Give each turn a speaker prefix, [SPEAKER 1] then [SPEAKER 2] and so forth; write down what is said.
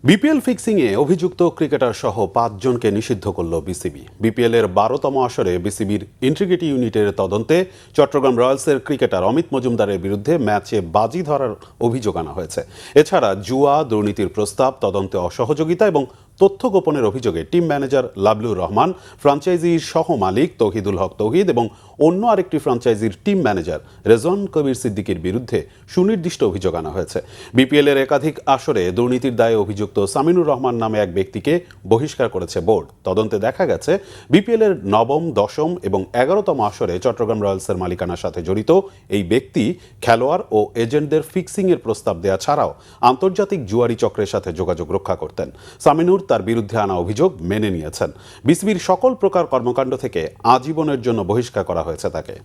[SPEAKER 1] BPL ফিক্সিংয়ে অভিযুক্ত cricketer সহ ৫ জনকে নিষিদ্ধ করল বিসিবি। বিপিএলের ১২তম আসরে বিসিবির ইন্টিগ্রিটি ইউনিটের তদন্তে চট্টগ্রাম রয়্যালসের ক্রিকেটার অমিত মজুমদারের বিরুদ্ধে ম্যাচে বাজি ধরার অভিযোগ আনা হয়েছে। এছাড়া জুয়া, দুর্নীতির প্রস্তাব, তদন্তে অসহযোগিতা এবং তথ্য গোপনের অভিযোগে টিম ম্যানেজার লাবলুর রহমান, ফ্রাঞ্চাইজির সহ মালিক তৌহিদুল হক তৌহিদ এবং অন্য আরেকটি ফ্রাঞ্চাইজির টিম ম্যানেজার রেজওয়ান কবির সিদ্দিকীর বিরুদ্ধে সুনির্দিষ্ট অভিযোগ আনা হয়েছে। বিপিএলের একাধিক আসরে দুর্নীতির দায়ে অভিযুক্ত সামিনুর রহমান নামে এক ব্যক্তিকে বহিষ্কার করেছে বোর্ড। তদন্তে দেখা গেছে বিপিএলের নবম, দশম এবং ১১তম আসরে চট্টগ্রাম রয়্যালসের মালিকানার সাথে জড়িত এই ব্যক্তি খেলোয়াড় ও এজেন্টদের ফিক্সিংয়ের প্রস্তাব দেওয়া ছাড়াও আন্তর্জাতিক জুয়ারি চক্রের সাথে যোগাযোগ রক্ষা করতেন। সামিনুর তার বিরুদ্ধে আনা অভিযোগ মেনে নিয়েছেন। বিসিবির সকল প্রকার কর্মকাণ্ড থেকে আজীবনের জন্য বহিষ্কার করা হয়েছে তাকে।